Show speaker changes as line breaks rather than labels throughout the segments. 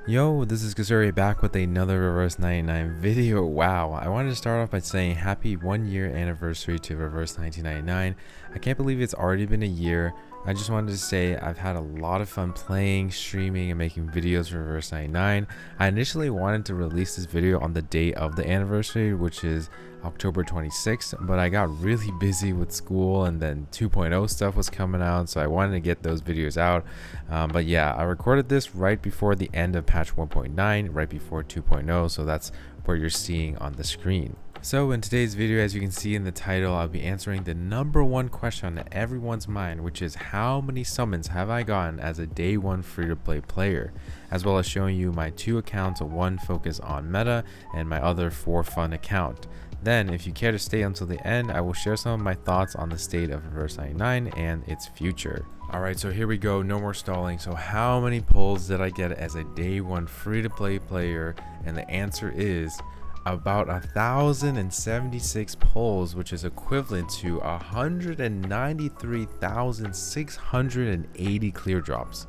Yo, this is Kazuri back with another Reverse 99 video. Wow, I wanted to start off by saying happy 1 year anniversary to Reverse 1999. I can't believe it's already been a year. I just wanted to say I've had a lot of fun playing, streaming, and making videos for Reverse 99. I initially wanted to release this video on the day of the anniversary, which is October 26th, but I got really busy with school and then 2.0 stuff was coming out, so I wanted to get those videos out. But yeah, I recorded this right before the end of patch 1.9, right before 2.0, so that's what you're seeing on the screen. So in today's video, as you can see in the title, I'll be answering the #1 question on everyone's mind, which is how many summons have I gotten as a day one free-to-play player, as well as showing you my 2 accounts, one focused on meta and my other for fun account. Then, if you care to stay until the end, I will share some of my thoughts on the state of Reverse 99 and its future. Alright, so here we go, no more stalling. So how many pulls did I get as a day one free-to-play player? And the answer is about 1,076 pulls, which is equivalent to 193,680 clear drops.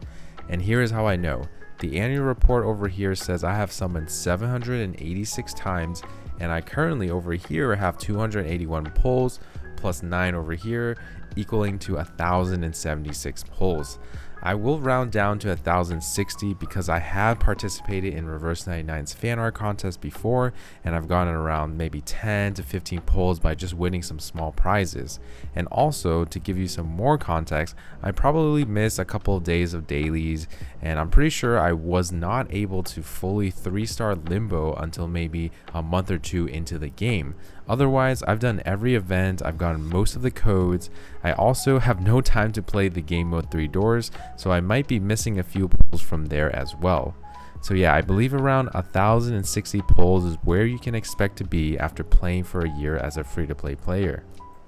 And here is how I know. The annual report over here says I have summoned 786 times, and I currently over here have 281 pulls plus 9 over here, equaling to 1,076 pulls. I will round down to 1,060 because I have participated in Reverse 99's fan art contest before, and I've gotten around maybe 10 to 15 pulls by just winning some small prizes. And also, to give you some more context, I probably missed a couple of days of dailies, and I'm pretty sure I was not able to fully 3-star limbo until maybe a month or 2 into the game. Otherwise, I've done every event, I've gotten most of the codes. I also have no time to play the game mode 3 doors, so I might be missing a few pulls from there as well. So yeah, I believe around 1,060 pulls is where you can expect to be after playing for a year as a free-to-play player.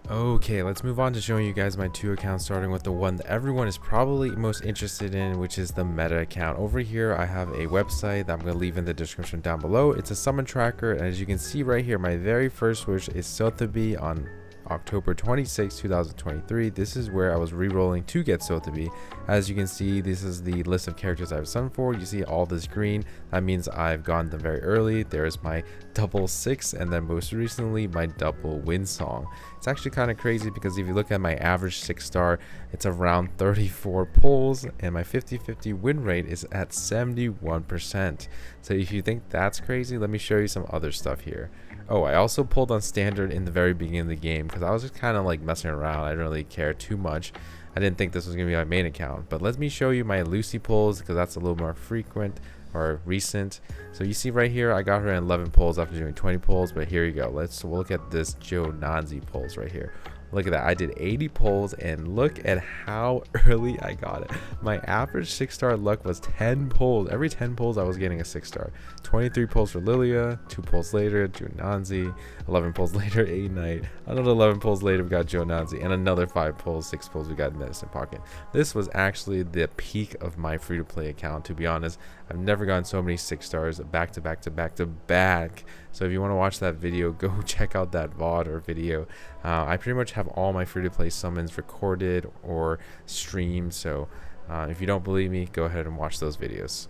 Okay, let's move on to showing you guys my 2 accounts, starting with the one that everyone is probably most interested in, which is the meta account. Over here, I have a website that I'm going to leave in the description down below. It's a summon tracker, and as you can see right here, my very first wish is Sotheby on October 26, 2023. This is where I was re-rolling to get Sotheby. As you can see, this is the list of characters I've summoned for. You see all this green, that means I've gotten them very early. There's my double 6, and then most recently my double win song. It's actually kind of crazy because if you look at my average 6-star, it's around 34 pulls, and my 50-50 win rate is at 71%. So if you think that's crazy, let me show you some other stuff here. Oh, I also pulled on standard in the very beginning of the game because I was just kind of like messing around. I didn't really care too much. I didn't think this was going to be my main account. But let me show you my Lucy pulls because that's a little more frequent or recent. So you see right here, I got her in 11 pulls after doing 20 pulls. But here you go. Let's look at this Joe Nanzi pulls right here. Look at that. I did 80 pulls and look at how early I got it. My average 6-star luck was 10 pulls. Every 10 pulls I was getting a 6-star. 23 pulls for Lilia, 2 pulls later Joe Nanzi, 11 pulls later A Knight, another 11 pulls later we got Joe Nanzi, and another 5 pulls, 6 pulls we got Medicine Pocket. This was actually the peak of my free-to-play account, to be honest. I've never gotten so many 6-stars back to back to back to back. So if you want to watch that video, go check out that VOD or video. I pretty much have all my free-to-play summons recorded or streamed, so if you don't believe me, go ahead and watch those videos.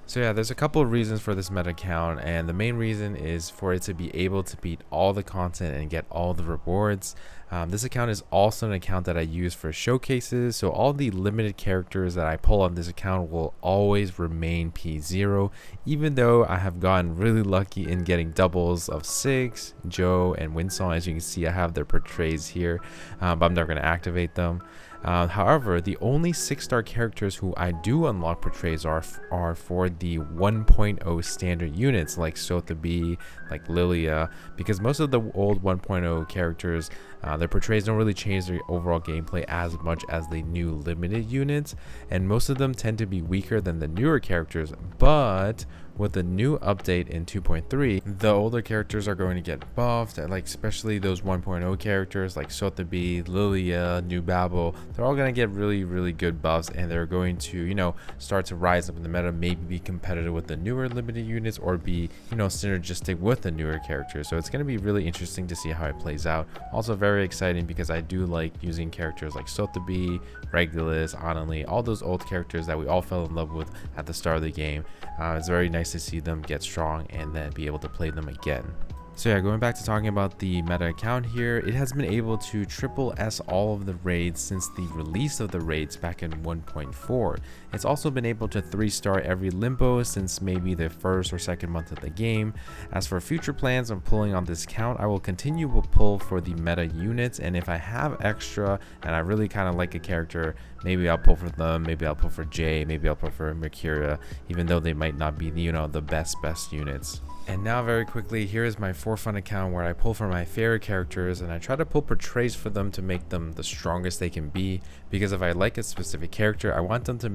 So yeah, there's a couple of reasons for this meta account, and the main reason is for it to be able to beat all the content and get all the rewards. This account is also an account that I use for showcases, so all the limited characters that I pull on this account will always remain P0, even though I have gotten really lucky in getting doubles of 6, Joe, and Winsong. As you can see, I have their portrays here, but I'm never going to activate them. However, the only 6-star characters who I do unlock portrays are for the 1.0 standard units like Sotheby, like Lilia, because most of the old 1.0 characters, their portrays don't really change their overall gameplay as much as the new limited units, and most of them tend to be weaker than the newer characters, but with the new update in 2.3, the older characters are going to get buffed, like especially those 1.0 characters like Sotheby, Lilia, New Babel. They're all going to get really good buffs, and they're going to, you know, start to rise up in the meta, maybe be competitive with the newer limited units, or be, you know, synergistic with the newer characters. So it's going to be really interesting to see how it plays out. Also very exciting because I do like using characters like Sotheby, Regulus, Annalie, all those old characters that we all fell in love with at the start of the game. It's very nice to see them get strong and then be able to play them again. So yeah, going back to talking about the meta account here, it has been able to triple S all of the raids since the release of the raids back in 1.4. It's also been able to 3-star every limbo since maybe the first or second month of the game. As for future plans on pulling on this account, I will continue to pull for the meta units, and if I have extra and I really kind of like a character, maybe I'll pull for them, maybe I'll pull for Jay, maybe I'll pull for Mercuria, even though they might not be, you know, the best units. And now very quickly, here is my for fun account where I pull for my favorite characters and I try to pull portraits for them to make them the strongest they can be, because if I like a specific character, I want to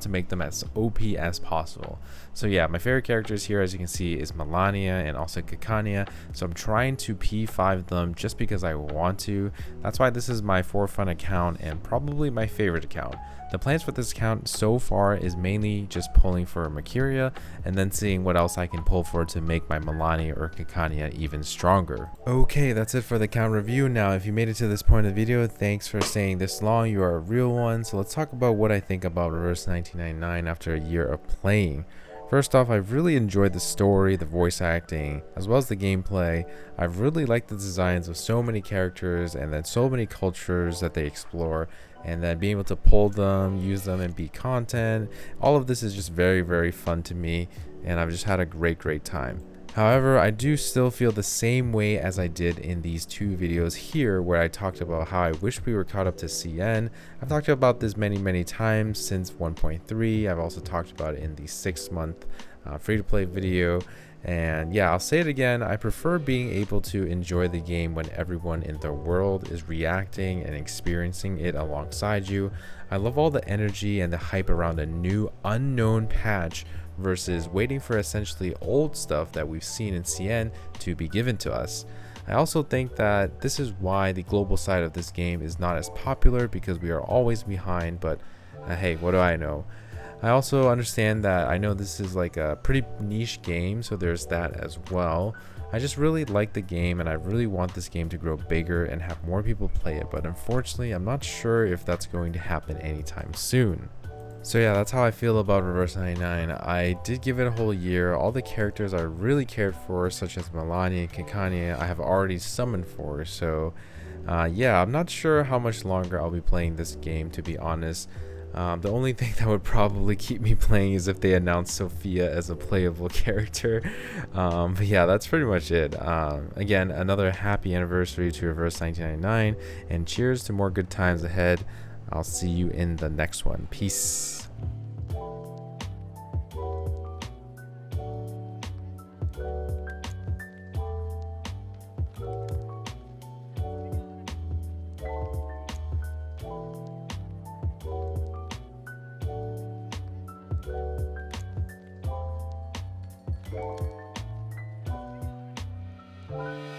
make them as OP as possible. So yeah, my favorite characters here, as you can see, is Melania and also Kikania. So I'm trying to P5 them just because I want to. That's why this is my for fun account and probably my favorite account. The plans for this account so far is mainly just pulling for Mercuria and then seeing what else I can pull for to make my Melania or Kikania even stronger. Okay, that's it for the account review. Now, if you made it to this point of the video, thanks for staying this long. You are a real one. So let's talk about what I think about Reverse 1999 after a year of playing. First off, I've really enjoyed the story, the voice acting, as well as the gameplay. I've really liked the designs of so many characters and then so many cultures that they explore, and then being able to pull them, use them, and be content. All of this is just very fun to me, and I've just had a great time. However, I do still feel the same way as I did in these two videos here, where I talked about how I wish we were caught up to CN. I've talked about this many times since 1.3. I've also talked about it in the 6-month free-to-play video. And yeah, I'll say it again, I prefer being able to enjoy the game when everyone in the world is reacting and experiencing it alongside you. I love all the energy and the hype around a new unknown patch versus waiting for essentially old stuff that we've seen in CN to be given to us. I also think that this is why the global side of this game is not as popular, because we are always behind, but hey, what do I know? I also understand that I know this is like a pretty niche game, so there's that as well. I just really like the game and I really want this game to grow bigger and have more people play it, but unfortunately I'm not sure if that's going to happen anytime soon. So yeah, that's how I feel about Reverse 99. I did give it a whole year. All the characters I really cared for, such as Melania and Kikania, I have already summoned for. So yeah, I'm not sure how much longer I'll be playing this game, to be honest. The only thing that would probably keep me playing is if they announce Sophia as a playable character. But yeah, that's pretty much it. Again, another happy anniversary to Reverse 1999, and cheers to more good times ahead. I'll see you in the next one. Peace. Bye.